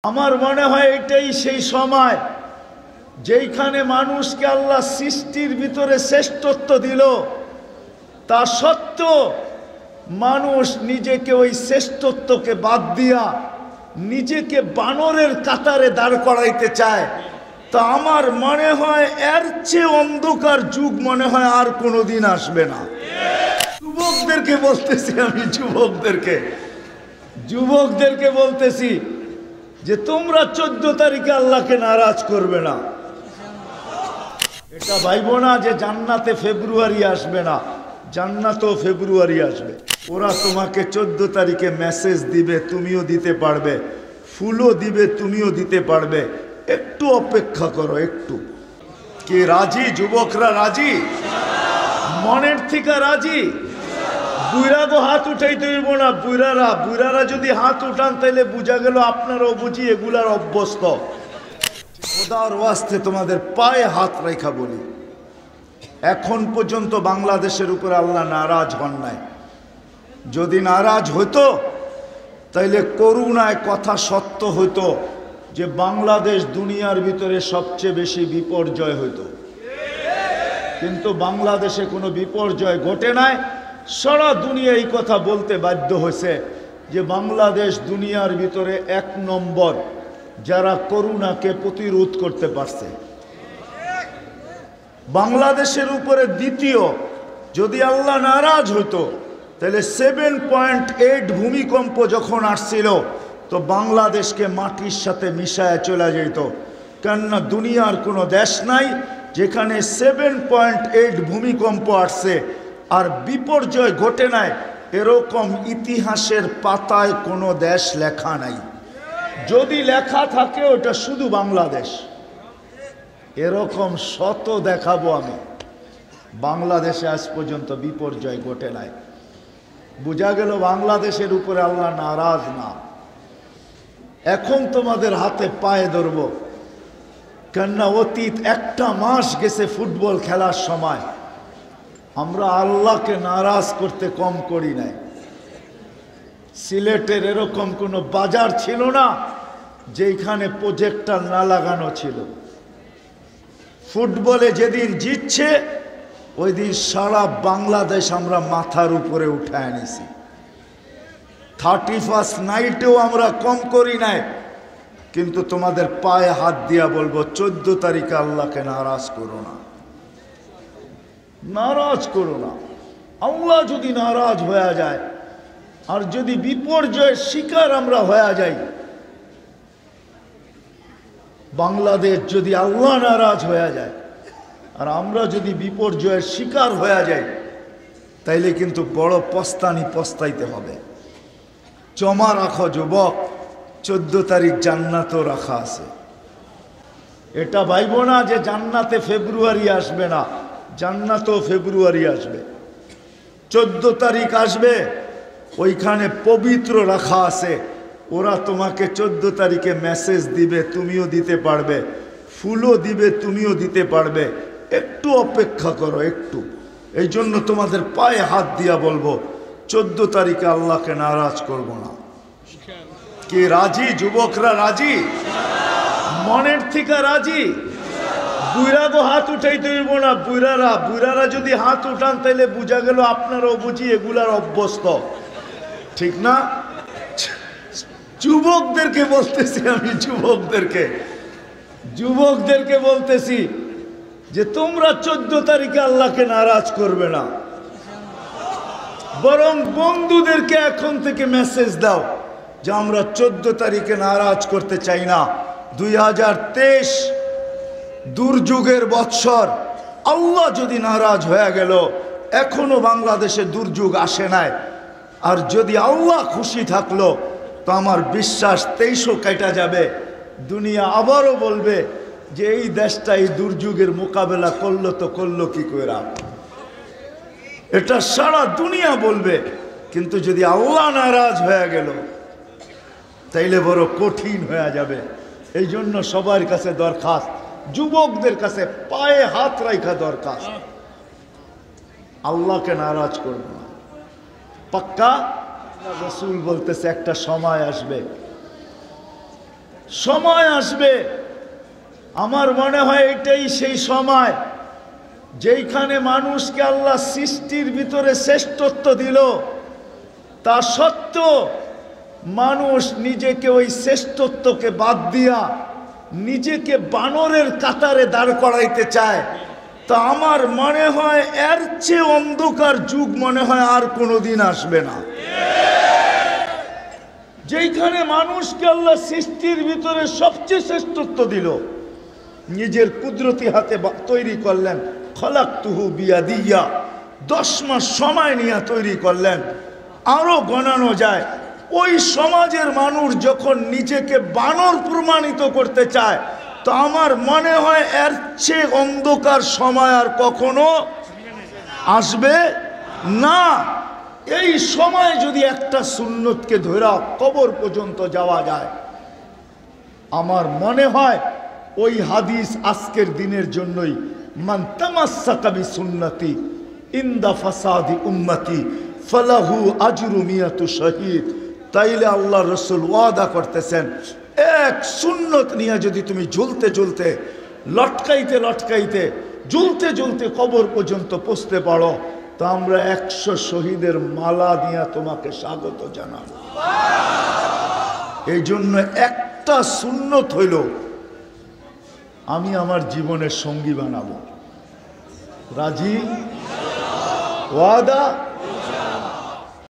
আমার মনে হয় এটাই সেই সময় যেখানে মানুষকে আল্লাহ সৃষ্টির ভিতরে শ্রেষ্ঠত্ব দিল, তা সত্ত্বেও মানুষ নিজেকে ওই শ্রেষ্ঠত্বকে বাদ দিয়া নিজেকে বানরের কাতারে দাঁড় করাইতে চায়। তা আমার মনে হয় এর চেয়ে অন্ধকার যুগ মনে হয় আর কোনোদিন আসবে না। যুবকদেরকে বলতেছি, আমি যুবকদেরকে বলতেছি যে তোমরা 14 তারিখে আল্লাহকে নারাজ করবে না। এটা ভাইবো না যে জান্নাতে ফেব্রুয়ারি আসবে না, জান্নাতেও ফেব্রুয়ারি আসবে। ওরা তোমাকে 14 তারিখে মেসেজ দিবে, তুমিও দিতে পারবে, ফুলও দিবে, তুমিও দিতে পারবে। একটু অপেক্ষা করো, একটু। কি রাজি? যুবকরা রাজি? মনের থেকে রাজি? বুইরা তো হাত উঠাইতে হইব না। বুইরারা যদি হাত উঠান তাহলে বুঝা গেল আপনারাও বুঝি এগুলার অভ্যস্ত। খোদার ওয়াস্তে তোমাদের পায়ে হাত রেখা বলি, এখন পর্যন্ত বাংলাদেশের উপরে আল্লাহ নারাজ হন নাই। যদি নারাজ হইতো তাইলে করুণায় কথা সত্য হইতো যে বাংলাদেশ দুনিয়ার ভিতরে সবচেয়ে বেশি বিপর্যয় হইতো, কিন্তু বাংলাদেশে কোনো বিপর্যয় ঘটে নাই। সারা দুনিয়া এই কথা বলতে বাধ্য হয়েছে যে বাংলাদেশ দুনিয়ার ভিতরে 1 নম্বর যারা করুণাকে প্রতিরোধ করতে পারছে। বাংলাদেশের উপরে দ্বিতীয়, যদি আল্লাহ নারাজ হইতো তাহলে 7.8 ভূমিকম্প যখন আসছিল তো বাংলাদেশকে মাটির সাথে মিশায় চলে যেত। কেননা দুনিয়ার কোনো দেশ নাই যেখানে 7.8 ভূমিকম্প আসছে আর বিপর্যয় ঘটে নাই, এরকম ইতিহাসের পাতায় কোনো দেশ লেখা নাই। যদি লেখা থাকে ওটা শুধু বাংলাদেশ। এরকম শত দেখাবো আমি, বাংলাদেশে আজ পর্যন্ত বিপর্যয় ঘটে নাই। বোঝা গেল বাংলাদেশের উপরে আল্লাহ নারাজ না। এখন তোমাদের হাতে পায়ে ধরব, কেননা অতীত 1টা মাস গেছে ফুটবল খেলার সময় আমরা আল্লাহকে নারাজ করতে কম করি নাই। সিলেটের এরকম কোনো বাজার ছিল না যেখানে প্রজেক্টর না লাগানো ছিল। ফুটবলে যেদিন জিতছে ওই দিন সারা বাংলাদেশ আমরা মাথার উপরে উঠায় নিছি। 31st নাইটেও আমরা কম করি নাই। কিন্তু তোমাদের পায়ে হাত দিয়া বলবো 14 তারিখে আল্লাহকে নারাজ করো না, নারাজ করো না। আল্লাহ যদি নারাজ হয়ে যায় আর যদি বিপর্যয়ের শিকার আমরা হয়ে যাই, বাংলাদেশ যদি আল্লাহ নারাজ হয়ে যায় আর আমরা যদি বিপর্যয়ের শিকার হয়ে যাই, তাইলে কিন্তু বড় পস্তাইতে হবে। জমা রাখো যুবক, 14 তারিখ জান্নাতও রাখা আছে। এটা ভাইবো না যে জান্নাতে ফেব্রুয়ারি আসবে না, জান্নাতও ফেব্রুয়ারি আসবে। 14 তারিখ আসবে, ওইখানে পবিত্র রাখা আছে। ওরা তোমাকে 14 তারিখে মেসেজ দিবে, তুমিও দিতে পারবে, ফুলও দিবে, তুমিও দিতে পারবে। একটু অপেক্ষা করো, একটু। এই জন্য তোমাদের পায়ে হাত দিয়া বলবো 14 তারিখে আল্লাহকে নারাজ করব না। কি রাজি? যুবকরা রাজি? মনের থেকে রাজি? বুইরা তো হাত উঠাইতে হইব না। বুইরারা যদি হাত উঠান তাহলে বুঝা গেল আপনারাও বুঝি এগুলার অভ্যস্ত, ঠিক না? যুবকদেরকে বলতেছি, আমি যুবকদেরকে বলতেছি যে তোমরা 14 তারিখে আল্লাহকে নারাজ করবে না, বরং বন্ধুদেরকে এখন থেকে মেসেজ দাও যে আমরা 14 তারিখে নারাজ করতে চাই না। 2023 দুর্যোগের বৎসর। আল্লাহ যদি নারাজ হয়ে গেল, এখনো বাংলাদেশে দুর্যোগ আসে নাই, আর যদি আল্লাহ খুশি থাকলো তো আমার বিশ্বাস 2300 কেটে যাবে। দুনিয়া আবারও বলবে যে এই দেশটা এই দুর্যোগের মোকাবেলা করলো কি কইরা। এটা সারা দুনিয়া বলবে। কিন্তু যদি আল্লাহ নারাজ হয়ে গেল তাইলে বড় কঠিন হয়ে যাবে। এই জন্য সবার কাছে দরখাস্ত, যুবকদের কাছে পায়ে হাত রাখা দরখাস্ত, আল্লাহকে নারাজ করব না। পাক্কা? রাসূল বলতেছে একটা সময় আসবে সময় আসবে, আমার মনে হয় এটাই সেই সময় যেইখানে মানুষকে আল্লাহ সৃষ্টির ভিতরে শ্রেষ্ঠত্ব দিল, তা সত্ত্বেও মানুষ নিজেকে ওই শ্রেষ্ঠত্বকে বাদ দিয়া নিজেকে বানরের কাতারে দাঁড় করাইতে চায়। তা আমার মনে হয় এর চেয়ে অন্ধকার যুগ মনে হয় আর কোনোদিন আসবে না। যেইখানে মানুষকে আল্লাহ সৃষ্টির ভিতরে সবচেয়ে শ্রেষ্ঠত্ব দিল, নিজের কুদরতি হাতে তৈরি করলেন, খলাকতুহু বিয়াদিয়া, 10 মাস সময় নিয়ে তৈরি করলেন, আরো গণানো যায়। ওই সমাজের মানুষ যখন নিজেকে বানর প্রমাণিত করতে চায়, তো আমার মনে হয় এর চেয়ে অন্ধকার সময় আর কখনো আসবে না। এই সময় যদি একটা সুন্নতকে ধরা কবর পর্যন্ত যাওয়া যায়, আমার মনে হয় ওই হাদিস আজকের দিনের জন্যই, মান তামাসসাকা বিসুন্নতি ইনদা ফাসাদি উম্মতি ফালাহু আজরু মিয়াতু শহীদ। তাইলে আল্লাহ রসুল ওয়াদা করতেছেন, এক সুন্নত নিয়ে যদি তুমি ঝুলতে ঝুলতে, লটকাইতে লটকাইতে, ঝুলতে ঝুলতে কবর পর্যন্ত পৌঁছতে পারো, তো আমরা 100 শহীদের মালা দিয়া তোমাকে স্বাগত জানাবো। এই জন্য একটা সুন্নত হইল আমি আমার জীবনের সঙ্গী বানাবো। রাজি? ওয়াদা?